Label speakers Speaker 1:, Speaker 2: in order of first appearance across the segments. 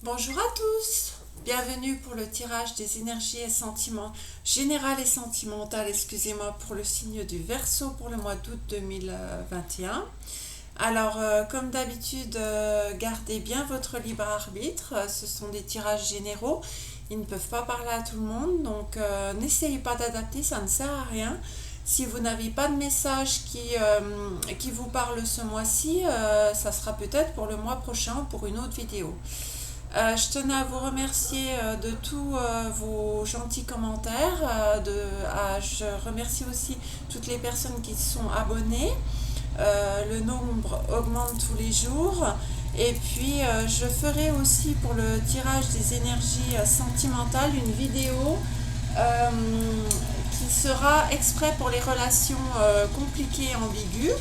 Speaker 1: Bonjour à tous, bienvenue pour le tirage des énergies et sentiments générales et sentimentales, excusez-moi, pour le signe du Verseau pour le mois d'août 2021. Alors, comme d'habitude, gardez bien votre libre arbitre, ce sont des tirages généraux, ils ne peuvent pas parler à tout le monde, donc n'essayez pas d'adapter, ça ne sert à rien. Si vous n'avez pas de message qui vous parle ce mois-ci, ça sera peut-être pour le mois prochain ou pour une autre vidéo. Je tenais à vous remercier de tous vos gentils commentaires. Je remercie aussi toutes les personnes qui sont abonnées. Le nombre augmente tous les jours. Et puis, je ferai aussi pour le tirage des énergies sentimentales une vidéo qui sera exprès pour les relations compliquées et ambiguës.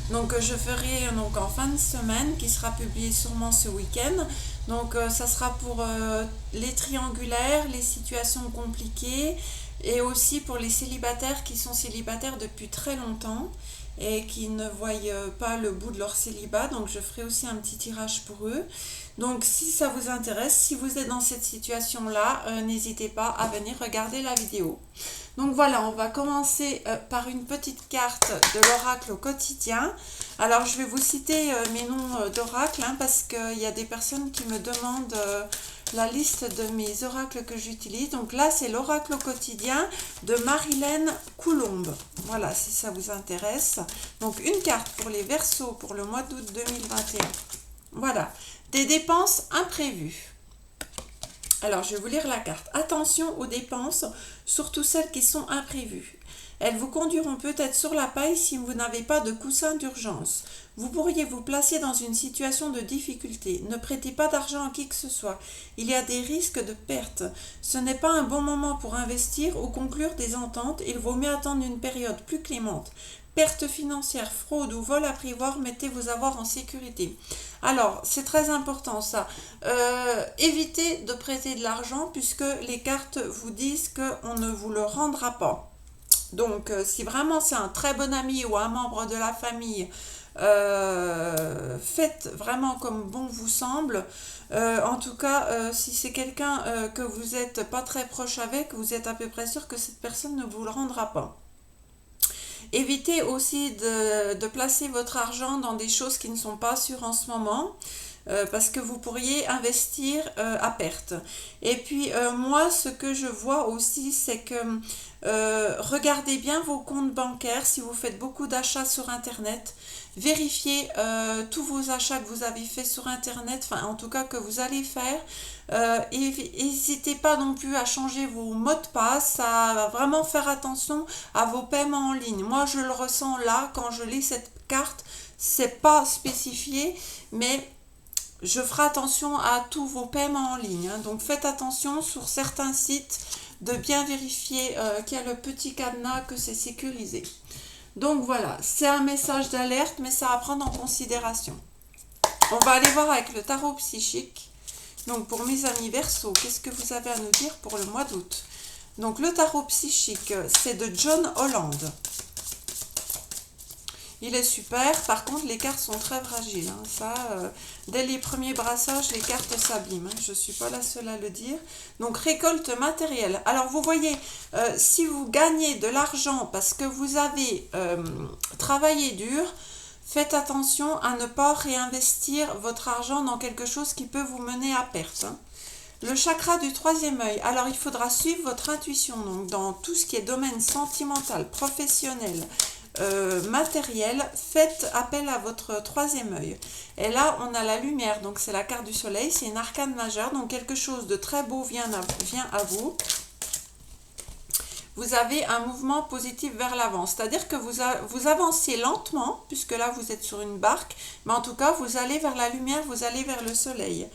Speaker 1: Donc je ferai donc en fin de semaine qui sera publié sûrement ce week-end. Donc ça sera pour les triangulaires, les situations compliquées et aussi pour les célibataires qui sont célibataires depuis très longtemps et qui ne voient pas le bout de leur célibat. Donc je ferai aussi un petit tirage pour eux. Donc si ça vous intéresse, si vous êtes dans cette situation-là, n'hésitez pas à venir regarder la vidéo. Donc voilà, on va commencer par une petite carte de l'oracle au quotidien. Alors je vais vous citer mes noms d'oracle parce qu'il y a des personnes qui me demandent la liste de mes oracles que j'utilise. Donc là c'est l'oracle au quotidien de Marilène Coulombe. Voilà, si ça vous intéresse. Donc une carte pour les Verseaux pour le mois d'août 2021. Voilà, des dépenses imprévues. Alors, je vais vous lire la carte. Attention aux dépenses, surtout celles qui sont imprévues. Elles vous conduiront peut-être sur la paille si vous n'avez pas de coussin d'urgence. Vous pourriez vous placer dans une situation de difficulté. Ne prêtez pas d'argent à qui que ce soit. Il y a des risques de perte. Ce n'est pas un bon moment pour investir ou conclure des ententes. Il vaut mieux attendre une période plus clémente. Perte financière, fraude ou vol à prévoir, mettez vos avoirs en sécurité. Alors, c'est très important ça. Évitez de prêter de l'argent puisque les cartes vous disent qu'on ne vous le rendra pas. Donc, si vraiment c'est un très bon ami ou un membre de la famille, faites vraiment comme bon vous semble. En tout cas, si c'est quelqu'un que vous n'êtes pas très proche avec, vous êtes à peu près sûr que cette personne ne vous le rendra pas. Évitez aussi de placer votre argent dans des choses qui ne sont pas sûres en ce moment. Parce que vous pourriez investir à perte. Et puis moi, ce que je vois aussi, c'est que regardez bien vos comptes bancaires si vous faites beaucoup d'achats sur Internet. Vérifiez tous vos achats que vous avez faits sur Internet, enfin en tout cas que vous allez faire. N'hésitez pas non plus à changer vos mots de passe, à vraiment faire attention à vos paiements en ligne. Moi, je le ressens là quand je lis cette carte. C'est pas spécifié, mais je ferai attention à tous vos paiements en ligne. Donc faites attention sur certains sites de bien vérifier qu'il y a le petit cadenas, que c'est sécurisé. Donc voilà, c'est un message d'alerte, mais ça à prendre en considération. On va aller voir avec le tarot psychique. Donc pour mes amis Verseau, qu'est-ce que vous avez à nous dire pour le mois d'août? Donc le tarot psychique, c'est de John Holland. Il est super, par contre les cartes sont très fragiles. Dès les premiers brassages, les cartes s'abîment. Je ne suis pas la seule à le dire. Donc récolte matérielle. Alors vous voyez, si vous gagnez de l'argent parce que vous avez travaillé dur, faites attention à ne pas réinvestir votre argent dans quelque chose qui peut vous mener à perte. Le chakra du troisième œil. Alors il faudra suivre votre intuition donc dans tout ce qui est domaine sentimental, professionnel, matériel, faites appel à votre troisième œil. Et là, on a la lumière, donc c'est la carte du soleil, c'est une arcane majeure, donc quelque chose de très beau vient à vous. Vous avez un mouvement positif vers l'avant, c'est-à-dire que vous avancez lentement, puisque là vous êtes sur une barque, mais en tout cas vous allez vers la lumière, vous allez vers le soleil.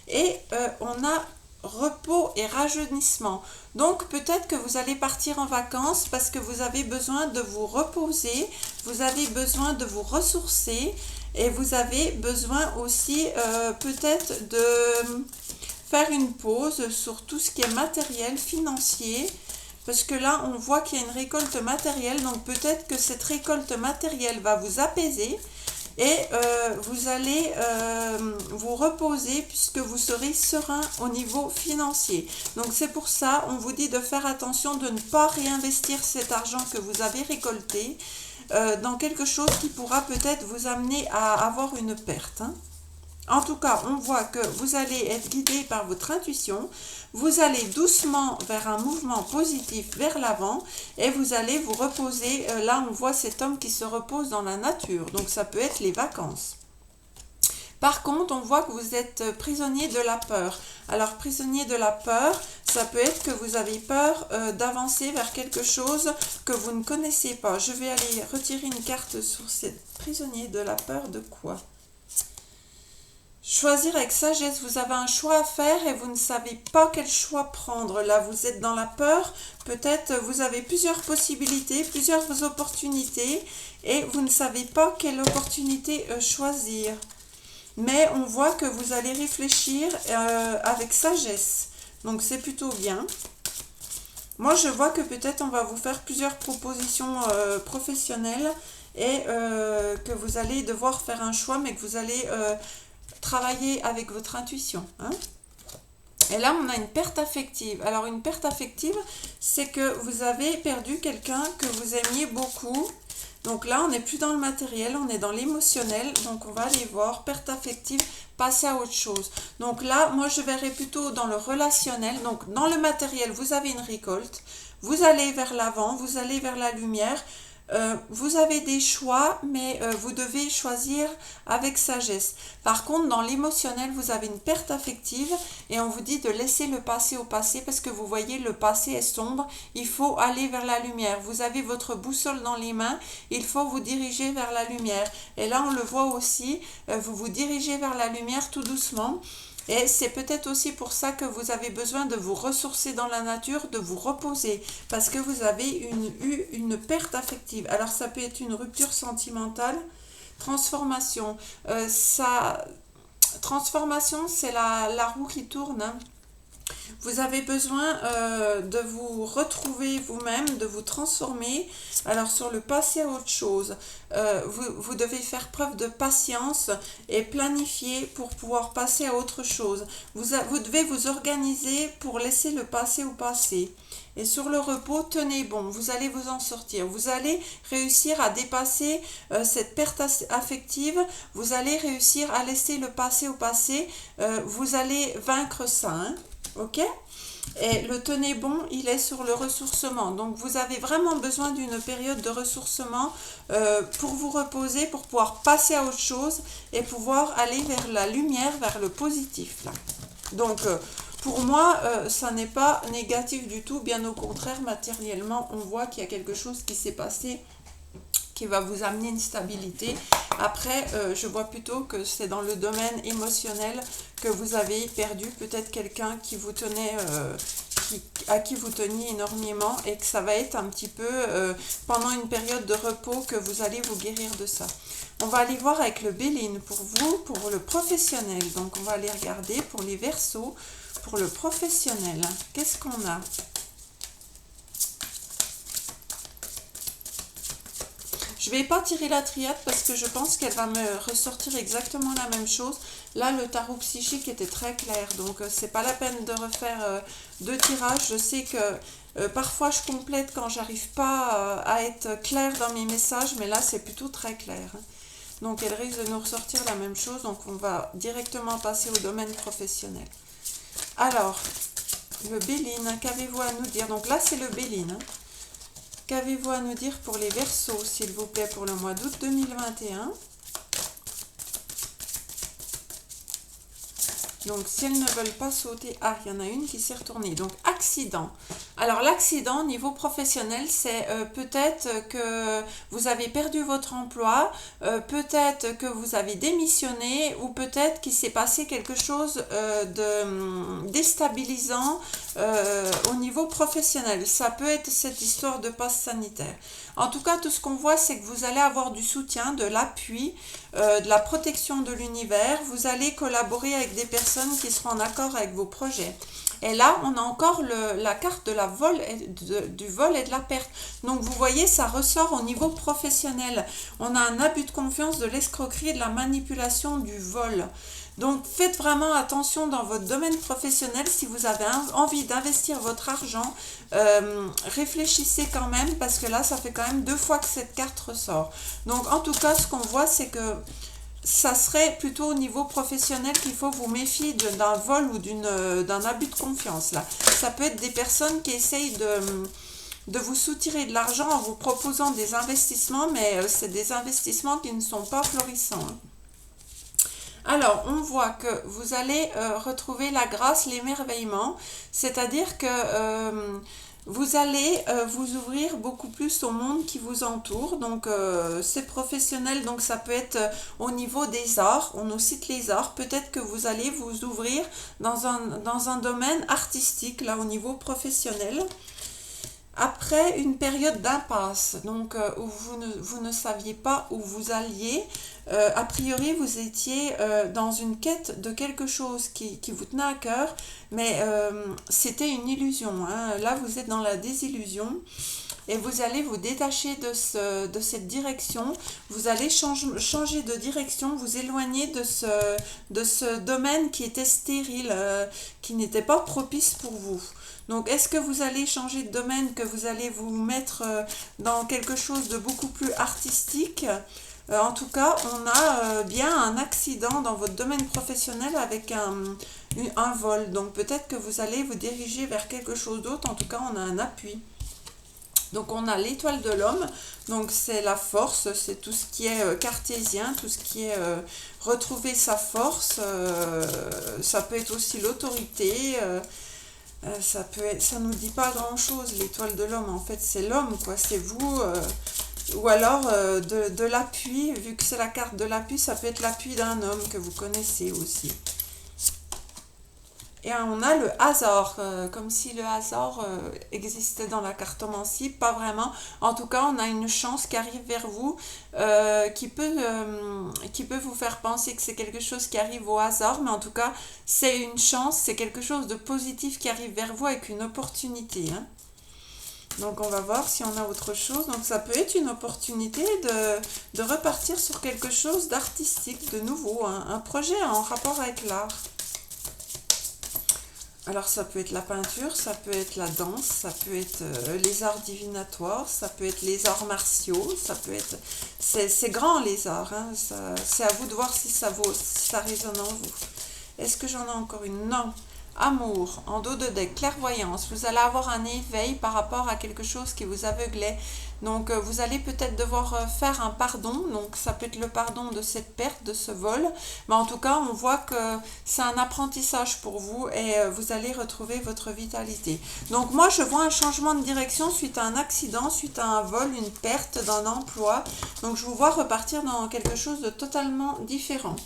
Speaker 1: Et on a repos et rajeunissement. Donc peut-être que vous allez partir en vacances parce que vous avez besoin de vous reposer, vous avez besoin de vous ressourcer et vous avez besoin aussi peut-être de faire une pause sur tout ce qui est matériel, financier. Parce que là, on voit qu'il y a une récolte matérielle, donc peut-être que cette récolte matérielle va vous apaiser et vous allez vous reposer puisque vous serez serein au niveau financier. Donc c'est pour ça, on vous dit de faire attention de ne pas réinvestir cet argent que vous avez récolté dans quelque chose qui pourra peut-être vous amener à avoir une perte. En tout cas, on voit que vous allez être guidé par votre intuition, vous allez doucement vers un mouvement positif vers l'avant et vous allez vous reposer. Là, on voit cet homme qui se repose dans la nature, donc ça peut être les vacances. Par contre, on voit que vous êtes prisonnier de la peur. Alors, prisonnier de la peur, ça peut être que vous avez peur d'avancer vers quelque chose que vous ne connaissez pas. Je vais aller retirer une carte sur cette prisonnier de la peur de quoi ? Choisir avec sagesse, vous avez un choix à faire et vous ne savez pas quel choix prendre. Là, vous êtes dans la peur, peut-être vous avez plusieurs possibilités, plusieurs opportunités et vous ne savez pas quelle opportunité choisir. Mais on voit que vous allez réfléchir avec sagesse, donc c'est plutôt bien. Moi, je vois que peut-être on va vous faire plusieurs propositions professionnelles et que vous allez devoir faire un choix, mais que vous allez travailler avec votre intuition. Et là, on a une perte affective. Alors, une perte affective, c'est que vous avez perdu quelqu'un que vous aimiez beaucoup. Donc là, on n'est plus dans le matériel, on est dans l'émotionnel. Donc, on va aller voir perte affective, passer à autre chose. Donc là, moi, je verrais plutôt dans le relationnel. Donc, dans le matériel, vous avez une récolte. Vous allez vers l'avant, vous allez vers la lumière. Vous avez des choix, mais vous devez choisir avec sagesse. Par contre, dans l'émotionnel, vous avez une perte affective et on vous dit de laisser le passé au passé parce que vous voyez, le passé est sombre. Il faut aller vers la lumière. Vous avez votre boussole dans les mains. Il faut vous diriger vers la lumière. Et là, on le voit aussi, vous vous dirigez vers la lumière tout doucement. Et c'est peut-être aussi pour ça que vous avez besoin de vous ressourcer dans la nature, de vous reposer, parce que vous avez eu une perte affective. Alors ça peut être une rupture sentimentale, transformation. Transformation, c'est la roue qui tourne. Vous avez besoin de vous retrouver vous-même, de vous transformer. Alors sur le passé à autre chose, vous devez faire preuve de patience et planifier pour pouvoir passer à autre chose. Vous devez vous organiser pour laisser le passé au passé. Et sur le repos, tenez bon, vous allez vous en sortir. Vous allez réussir à dépasser cette perte affective. Vous allez réussir à laisser le passé au passé. Vous allez vaincre ça, ok ? Et le tenez bon, il est sur le ressourcement. Donc, vous avez vraiment besoin d'une période de ressourcement pour vous reposer, pour pouvoir passer à autre chose et pouvoir aller vers la lumière, vers le positif. Là. Donc, pour moi, ça n'est pas négatif du tout. Bien au contraire, matériellement, on voit qu'il y a quelque chose qui s'est passé qui va vous amener une stabilité. Après, je vois plutôt que c'est dans le domaine émotionnel que vous avez perdu peut-être quelqu'un qui vous tenait, à qui vous teniez énormément et que ça va être un petit peu pendant une période de repos que vous allez vous guérir de ça. On va aller voir avec le Béline pour vous, pour le professionnel. Donc, on va aller regarder pour les Verseaux, pour le professionnel. Qu'est-ce qu'on a ? Je ne vais pas tirer la triade parce que je pense qu'elle va me ressortir exactement la même chose. Là, le tarot psychique était très clair, donc c'est pas la peine de refaire deux tirages. Je sais que parfois je complète quand j'arrive pas à être claire dans mes messages, mais là c'est plutôt très clair. Donc elle risque de nous ressortir la même chose, donc on va directement passer au domaine professionnel. Alors, le Béline, qu'avez-vous à nous dire? Donc là c'est le Béline. Qu'avez-vous à nous dire pour les Verseaux, s'il vous plaît, pour le mois d'août 2021? Donc, si elles ne veulent pas sauter... Ah, il y en a une qui s'est retournée. Donc, accident. Alors, l'accident, niveau professionnel, c'est peut-être que vous avez perdu votre emploi, peut-être que vous avez démissionné, ou peut-être qu'il s'est passé quelque chose de déstabilisant au niveau professionnel. Ça peut être cette histoire de passe sanitaire. En tout cas, tout ce qu'on voit, c'est que vous allez avoir du soutien, de l'appui, de la protection de l'univers. Vous allez collaborer avec des personnes qui seront en accord avec vos projets. Et là, on a encore la carte de du vol et de la perte. Donc, vous voyez, ça ressort au niveau professionnel. On a un abus de confiance, de l'escroquerie et de la manipulation du vol. Donc faites vraiment attention dans votre domaine professionnel si vous avez envie d'investir votre argent. Réfléchissez quand même parce que là ça fait quand même 2 fois que cette carte ressort. Donc en tout cas ce qu'on voit c'est que ça serait plutôt au niveau professionnel qu'il faut vous méfier d'un vol ou d'un abus de confiance là. Ça peut être des personnes qui essayent de vous soutirer de l'argent en vous proposant des investissements, mais c'est des investissements qui ne sont pas florissants. Alors, on voit que vous allez retrouver la grâce, l'émerveillement, c'est-à-dire que vous allez vous ouvrir beaucoup plus au monde qui vous entoure. Donc, c'est professionnel, donc ça peut être au niveau des arts, on nous cite les arts, peut-être que vous allez vous ouvrir dans un domaine artistique, là, au niveau professionnel. Après une période d'impasse, donc où vous ne saviez pas où vous alliez, a priori vous étiez dans une quête de quelque chose qui vous tenait à cœur, mais c'était une illusion, hein. Là vous êtes dans la désillusion et vous allez vous détacher de cette direction, vous allez changer de direction, vous éloigner de ce domaine qui était stérile, qui n'était pas propice pour vous. Donc, est-ce que vous allez changer de domaine, que vous allez vous mettre dans quelque chose de beaucoup plus artistique? En tout cas, on a bien un accident dans votre domaine professionnel avec un vol. Donc, peut-être que vous allez vous diriger vers quelque chose d'autre. En tout cas, on a un appui. Donc, on a l'étoile de l'homme. Donc, c'est la force, c'est tout ce qui est cartésien, tout ce qui est retrouver sa force. Ça peut être aussi l'autorité. Ça nous dit pas grand chose, l'étoile de l'homme, en fait c'est l'homme quoi, c'est vous, ou alors de l'appui, vu que c'est la carte de l'appui, ça peut être l'appui d'un homme que vous connaissez aussi. Et on a le hasard, comme si le hasard existait dans la cartomancie, pas vraiment. En tout cas, on a une chance qui arrive vers vous, qui peut vous faire penser que c'est quelque chose qui arrive au hasard, mais en tout cas, c'est une chance, c'est quelque chose de positif qui arrive vers vous avec une opportunité, hein. Donc, on va voir si on a autre chose. Donc, ça peut être une opportunité de repartir sur quelque chose d'artistique, de nouveau, hein, un projet en rapport avec l'art. Alors ça peut être la peinture, ça peut être la danse, ça peut être les arts divinatoires, ça peut être les arts martiaux, ça peut être... C'est grand les arts, hein, c'est à vous de voir si ça résonne en vous. Est-ce que j'en ai encore une? Non. Amour, en dos de deck, clairvoyance, vous allez avoir un éveil par rapport à quelque chose qui vous aveuglait. Donc vous allez peut-être devoir faire un pardon, donc ça peut être le pardon de cette perte, de ce vol. Mais en tout cas, on voit que c'est un apprentissage pour vous et vous allez retrouver votre vitalité. Donc moi, je vois un changement de direction suite à un accident, suite à un vol, une perte d'un emploi. Donc je vous vois repartir dans quelque chose de totalement différent.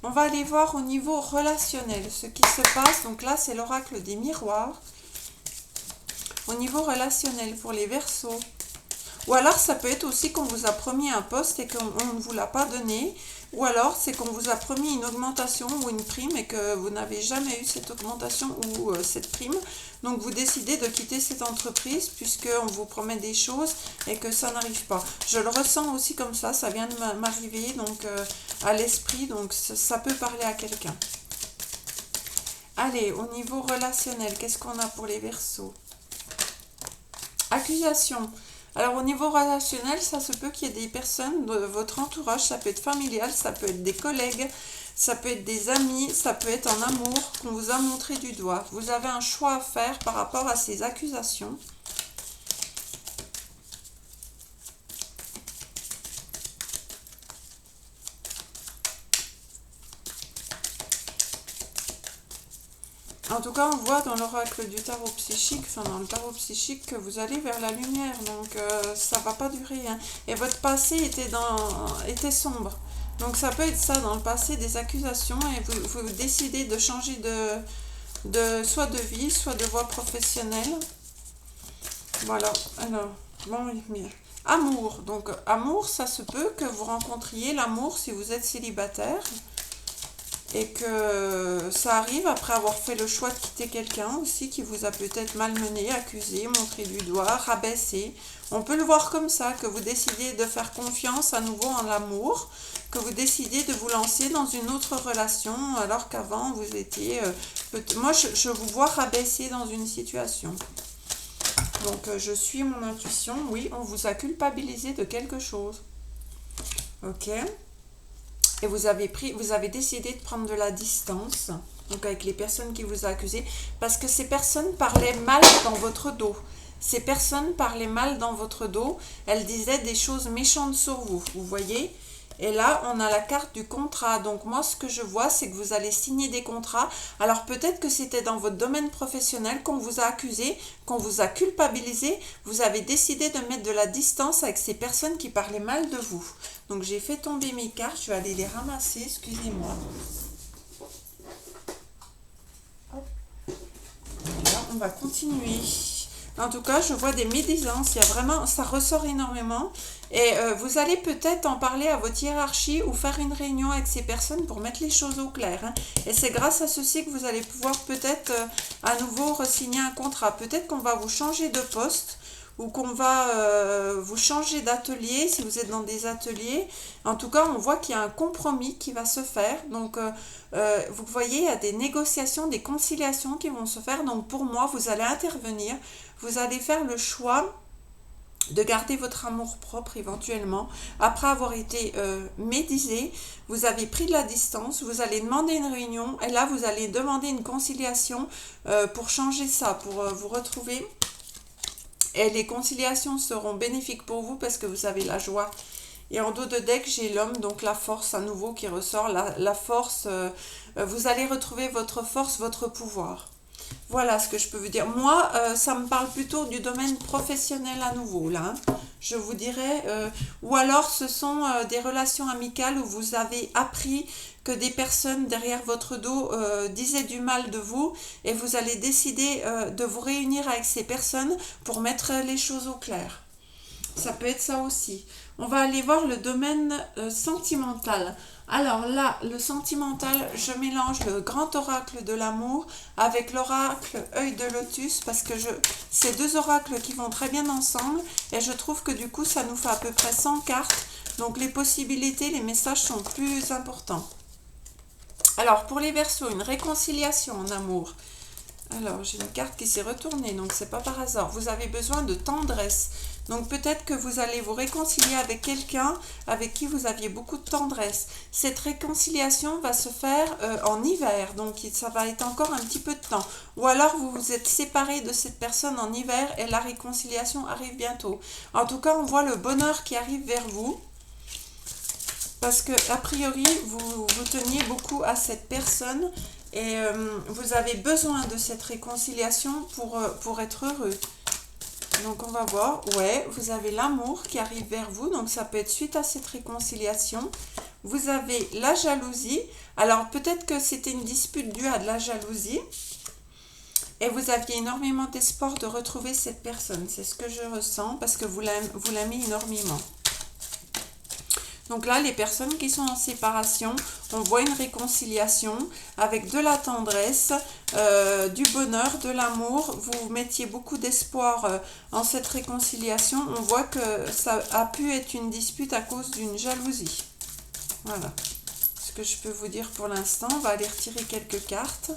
Speaker 1: On va aller voir au niveau relationnel ce qui se passe. Donc là, c'est l'oracle des miroirs. Au niveau relationnel pour les Verseaux. Ou alors, ça peut être aussi qu'on vous a promis un poste et qu'on ne vous l'a pas donné. Ou alors, c'est qu'on vous a promis une augmentation ou une prime et que vous n'avez jamais eu cette augmentation ou cette prime. Donc, vous décidez de quitter cette entreprise puisqu'on vous promet des choses et que ça n'arrive pas. Je le ressens aussi comme ça vient de m'arriver donc à l'esprit. Donc, ça peut parler à quelqu'un. Allez, au niveau relationnel, qu'est-ce qu'on a pour les Verseaux? Accusation. Alors au niveau relationnel, ça se peut qu'il y ait des personnes de votre entourage, ça peut être familial, ça peut être des collègues, ça peut être des amis, ça peut être en amour qu'on vous a montré du doigt. Vous avez un choix à faire par rapport à ces accusations. En tout cas, on voit dans l'oracle du tarot psychique, enfin dans le tarot psychique, que vous allez vers la lumière, donc ça va pas durer, hein. Et votre passé était sombre. Donc ça peut être ça, dans le passé, des accusations, et vous décidez de changer soit de vie, soit de voie professionnelle. Voilà, alors, bon, amour. Donc amour, ça se peut que vous rencontriez l'amour si vous êtes célibataire. et que ça arrive après avoir fait le choix de quitter quelqu'un aussi qui vous a peut-être malmené, accusé, montré du doigt, rabaissé. On peut le voir comme ça, que vous décidez de faire confiance à nouveau en l'amour, que vous décidez de vous lancer dans une autre relation alors qu'avant vous étiez... moi je vous vois rabaisser dans une situation. Donc je suis mon intuition, oui, on vous a culpabilisé de quelque chose. Ok. Et vous avez décidé de prendre de la distance, donc avec les personnes qui vous ont accusé, parce que ces personnes parlaient mal dans votre dos. Ces personnes parlaient mal dans votre dos, elles disaient des choses méchantes sur vous, vous voyez. Et là, on a la carte du contrat. Donc moi, ce que je vois, c'est que vous allez signer des contrats. Alors peut-être que c'était dans votre domaine professionnel qu'on vous a accusé, qu'on vous a culpabilisé. Vous avez décidé de mettre de la distance avec ces personnes qui parlaient mal de vous. Donc j'ai fait tomber mes cartes, je vais aller les ramasser, excusez-moi. Là, on va continuer. En tout cas, je vois des médisances, il y a vraiment, ça ressort énormément. Et vous allez peut-être en parler à votre hiérarchie ou faire une réunion avec ces personnes pour mettre les choses au clair. Hein. Et c'est grâce à ceci que vous allez pouvoir peut-être à nouveau re-signer un contrat. Peut-être qu'on va vous changer de poste ou qu'on va vous changer d'atelier si vous êtes dans des ateliers. En tout cas, on voit qu'il y a un compromis qui va se faire. Donc, vous voyez, il y a des négociations, des conciliations qui vont se faire. Donc, pour moi, vous allez intervenir. Vous allez faire le choix de garder votre amour propre éventuellement. Après avoir été médisé, vous avez pris de la distance, vous allez demander une réunion et là, vous allez demander une conciliation pour changer ça, pour vous retrouver. Et les conciliations seront bénéfiques pour vous parce que vous avez la joie. Et en dos de deck, j'ai l'homme, donc la force à nouveau qui ressort. La force, vous allez retrouver votre force, votre pouvoir. Voilà ce que je peux vous dire. Moi, ça me parle plutôt du domaine professionnel à nouveau, là. Hein. Je vous dirais, ou alors ce sont des relations amicales où vous avez appris que des personnes derrière votre dos disaient du mal de vous et vous allez décider de vous réunir avec ces personnes pour mettre les choses au clair. Ça peut être ça aussi. On va aller voir le domaine sentimental. Alors là, le sentimental, je mélange le grand oracle de l'amour avec l'oracle œil de lotus parce que c'est deux oracles qui vont très bien ensemble et je trouve que du coup, ça nous fait à peu près 100 cartes. Donc les possibilités, les messages sont plus importants. Alors pour les Verseaux, une réconciliation en amour. Alors j'ai une carte qui s'est retournée, donc c'est pas par hasard. Vous avez besoin de tendresse. Donc peut-être que vous allez vous réconcilier avec quelqu'un avec qui vous aviez beaucoup de tendresse. Cette réconciliation va se faire en hiver, donc ça va être encore un petit peu de temps. Ou alors vous vous êtes séparé de cette personne en hiver et la réconciliation arrive bientôt. En tout cas, on voit le bonheur qui arrive vers vous. Parce que a priori, vous teniez beaucoup à cette personne et vous avez besoin de cette réconciliation pour être heureux. Donc on va voir, ouais, vous avez l'amour qui arrive vers vous, donc ça peut être suite à cette réconciliation. Vous avez la jalousie, alors peut-être que c'était une dispute due à de la jalousie. Et vous aviez énormément d'espoir de retrouver cette personne, c'est ce que je ressens, parce que vous l'aimez énormément. Donc là, les personnes qui sont en séparation, on voit une réconciliation avec de la tendresse, du bonheur, de l'amour. Vous mettiez beaucoup d'espoir en cette réconciliation. On voit que ça a pu être une dispute à cause d'une jalousie. Voilà ce que je peux vous dire pour l'instant. On va aller retirer quelques cartes.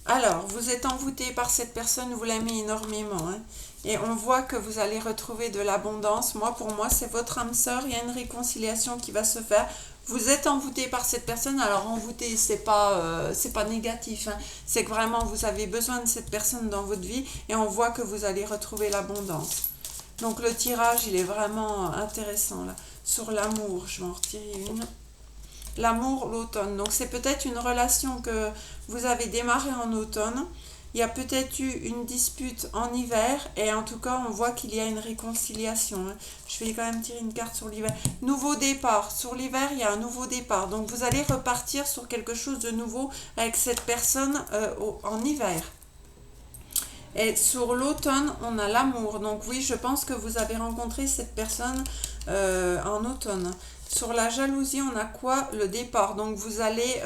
Speaker 1: Alors, vous êtes envoûté par cette personne, vous l'aimez énormément, hein. Et on voit que vous allez retrouver de l'abondance. Pour moi, c'est votre âme sœur. Il y a une réconciliation qui va se faire. Vous êtes envoûté par cette personne. Alors, envoûté, c'est pas négatif. Hein. C'est que vraiment, vous avez besoin de cette personne dans votre vie. Et on voit que vous allez retrouver l'abondance. Donc, le tirage, il est vraiment intéressant, là. Sur l'amour, je vais en retirer une. L'amour, l'automne. Donc, c'est peut-être une relation que vous avez démarrée en automne. Il y a peut-être eu une dispute en hiver et en tout cas, on voit qu'il y a une réconciliation. Hein. Je vais quand même tirer une carte sur l'hiver. Nouveau départ. Sur l'hiver, il y a un nouveau départ. Donc, vous allez repartir sur quelque chose de nouveau avec cette personne en hiver. Et sur l'automne, on a l'amour. Donc oui, je pense que vous avez rencontré cette personne en automne. Sur la jalousie, on a quoi? Le départ. Donc vous allez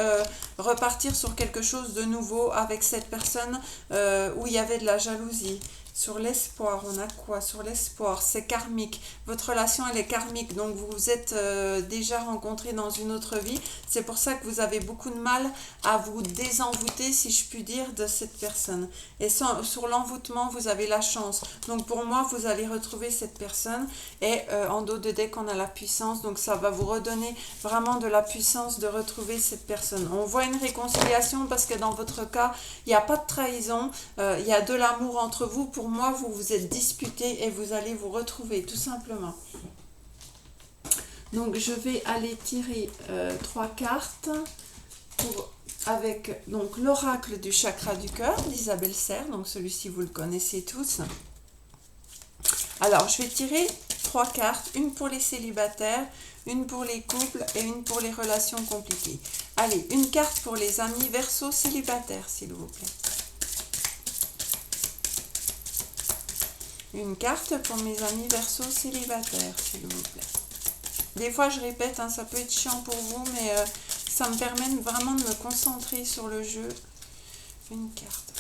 Speaker 1: repartir sur quelque chose de nouveau avec cette personne où il y avait de la jalousie. Sur l'espoir, on a quoi? Sur l'espoir, c'est karmique. Votre relation, elle est karmique. Donc vous vous êtes déjà rencontrés dans une autre vie. C'est pour ça que vous avez beaucoup de mal à vous désenvoûter, si je puis dire, de cette personne. Et sur l'envoûtement, vous avez la chance. Donc pour moi, vous allez retrouver cette personne. Et en dos de deck, on a la puissance. Donc ça va vous redonner vraiment de la puissance de retrouver cette personne. On voit une réconciliation parce que dans votre cas, il n'y a pas de trahison. Il y a de l'amour entre vous. Pour moi, vous vous êtes disputés et vous allez vous retrouver, tout simplement. Donc je vais aller tirer 3 cartes avec donc l'oracle du chakra du cœur d'Isabelle Serre. Donc celui-ci, vous le connaissez tous. Alors, je vais tirer 3 cartes, une pour les célibataires, une pour les couples et une pour les relations compliquées. Allez, une carte pour les amis Verseau célibataires, s'il vous plaît. Une carte pour mes amis Verseau célibataires, s'il vous plaît. Des fois, je répète, hein, ça peut être chiant pour vous, mais ça me permet vraiment de me concentrer sur le jeu. Une carte.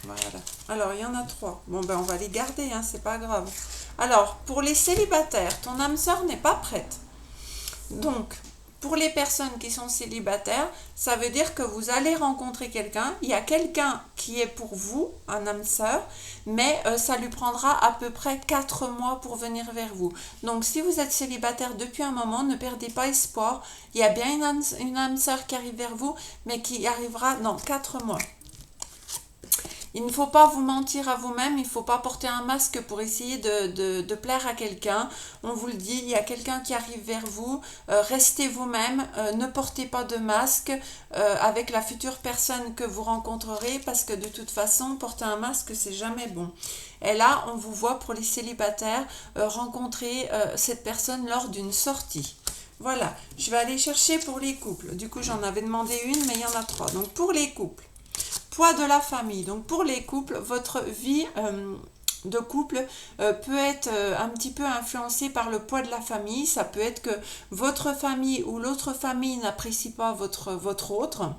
Speaker 1: Voilà. Alors, il y en a 3. Bon, ben, on va les garder, hein, c'est pas grave. Alors, pour les célibataires, ton âme sœur n'est pas prête. Donc, pour les personnes qui sont célibataires, ça veut dire que vous allez rencontrer quelqu'un. Il y a quelqu'un qui est pour vous, un âme sœur, mais ça lui prendra à peu près 4 mois pour venir vers vous. Donc, si vous êtes célibataire depuis un moment, ne perdez pas espoir. Il y a bien une âme sœur qui arrive vers vous, mais qui arrivera dans 4 mois. Il ne faut pas vous mentir à vous-même, il ne faut pas porter un masque pour essayer de plaire à quelqu'un. On vous le dit, il y a quelqu'un qui arrive vers vous, restez vous-même, ne portez pas de masque avec la future personne que vous rencontrerez parce que de toute façon, porter un masque, c'est jamais bon. Et là, on vous voit pour les célibataires rencontrer cette personne lors d'une sortie. Voilà, je vais aller chercher pour les couples. Du coup, j'en avais demandé une, mais il y en a 3. Donc, pour les couples. Poids de la famille. Donc pour les couples, votre vie de couple peut être un petit peu influencée par le poids de la famille. Ça peut être que votre famille ou l'autre famille n'apprécie pas votre autre.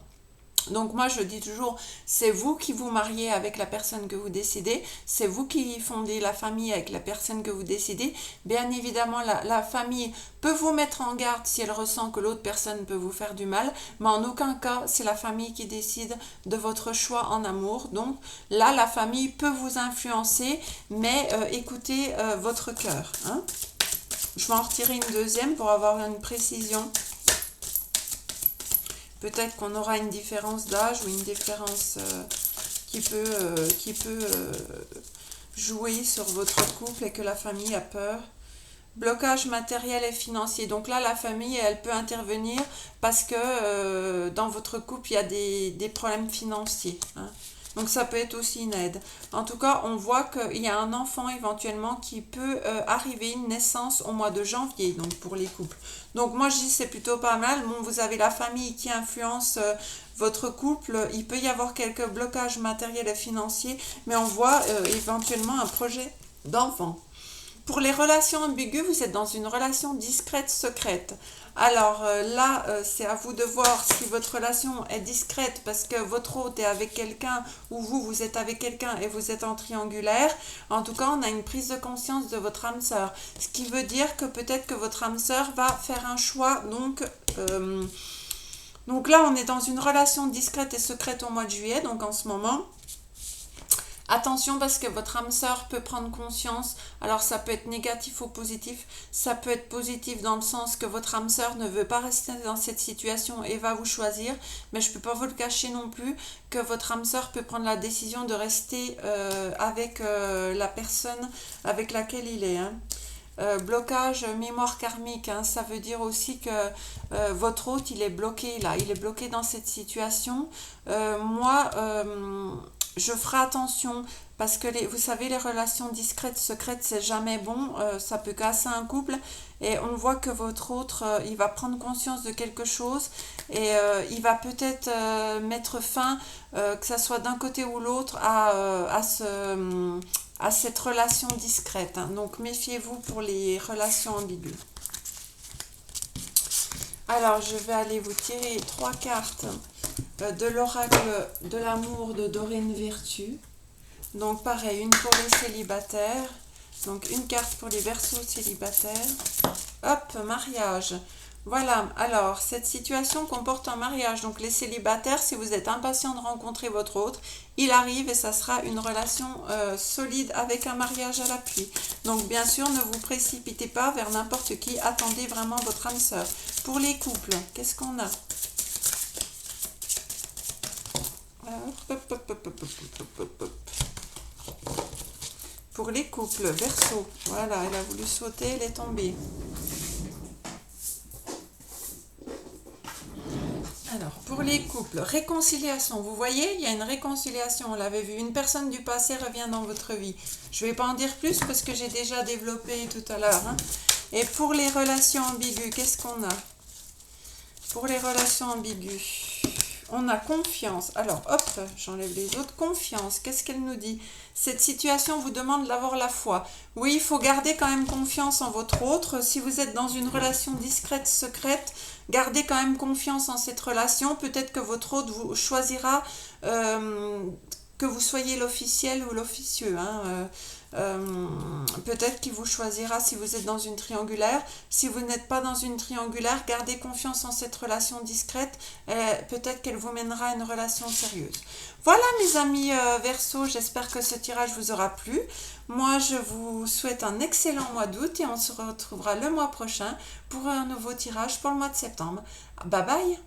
Speaker 1: Donc moi je dis toujours, c'est vous qui vous mariez avec la personne que vous décidez, c'est vous qui fondez la famille avec la personne que vous décidez. Bien évidemment la famille peut vous mettre en garde si elle ressent que l'autre personne peut vous faire du mal, mais en aucun cas c'est la famille qui décide de votre choix en amour. Donc là la famille peut vous influencer, mais écoutez votre cœur. Hein. Je vais en retirer une deuxième pour avoir une précision. Peut-être qu'on aura une différence d'âge ou une différence qui peut jouer sur votre couple et que la famille a peur. Blocage matériel et financier. Donc là, la famille, elle peut intervenir parce que dans votre couple, il y a des problèmes financiers. Hein. Donc ça peut être aussi une aide. En tout cas, on voit qu'il y a un enfant éventuellement qui peut arriver, une naissance au mois de janvier, donc pour les couples. Donc moi je dis c'est plutôt pas mal. Bon, vous avez la famille qui influence votre couple. Il peut y avoir quelques blocages matériels et financiers, mais on voit éventuellement un projet d'enfant. Pour les relations ambiguës, vous êtes dans une relation discrète, secrète. Alors là, c'est à vous de voir si votre relation est discrète parce que votre hôte est avec quelqu'un ou vous êtes avec quelqu'un et vous êtes en triangulaire. En tout cas, on a une prise de conscience de votre âme sœur. Ce qui veut dire que peut-être que votre âme sœur va faire un choix. Donc là, on est dans une relation discrète et secrète au mois de juillet, donc en ce moment. Attention parce que votre âme sœur peut prendre conscience, alors ça peut être négatif ou positif, ça peut être positif dans le sens que votre âme sœur ne veut pas rester dans cette situation et va vous choisir, mais je ne peux pas vous le cacher non plus que votre âme sœur peut prendre la décision de rester avec la personne avec laquelle il est. Hein. Blocage mémoire karmique, hein, ça veut dire aussi que votre hôte il est bloqué là, il est bloqué dans cette situation. Je ferai attention parce que vous savez les relations discrètes, secrètes c'est jamais bon, ça peut casser un couple et on voit que votre autre il va prendre conscience de quelque chose et il va peut-être mettre fin, que ça soit d'un côté ou l'autre à cette relation discrète. Hein. Donc méfiez-vous pour les relations ambiguës. Alors, je vais aller vous tirer 3 cartes de l'oracle de l'amour de Dorine Virtue. Donc, pareil, une pour les célibataires. Donc, une carte pour les Verseaux célibataires. Hop, mariage. Voilà, alors, cette situation comporte un mariage. Donc, les célibataires, si vous êtes impatient de rencontrer votre autre, il arrive et ça sera une relation solide avec un mariage à l'appui. Donc, bien sûr, ne vous précipitez pas vers n'importe qui. Attendez vraiment votre âme sœur. Pour les couples, qu'est-ce qu'on a? Pour les couples, Verseau. Voilà, elle a voulu sauter, elle est tombée. Alors, pour les couples, réconciliation. Vous voyez, il y a une réconciliation, on l'avait vu. Une personne du passé revient dans votre vie. Je ne vais pas en dire plus parce que j'ai déjà développé tout à l'heure. Et pour les relations ambiguës, qu'est-ce qu'on a? Pour les relations ambiguës, on a confiance. Alors, hop, j'enlève les autres. Confiance, qu'est-ce qu'elle nous dit? Cette situation vous demande d'avoir la foi. Oui, il faut garder quand même confiance en votre autre. Si vous êtes dans une relation discrète, secrète, gardez quand même confiance en cette relation. Peut-être que votre autre vous choisira que vous soyez l'officiel ou l'officieux. Peut-être qu'il vous choisira si vous êtes dans une triangulaire. Si vous n'êtes pas dans une triangulaire, gardez confiance en cette relation discrète. Peut-être qu'elle vous mènera à une relation sérieuse. Voilà mes amis Verseau, j'espère que ce tirage vous aura plu. Moi je vous souhaite un excellent mois d'août et on se retrouvera le mois prochain pour un nouveau tirage pour le mois de septembre. Bye bye.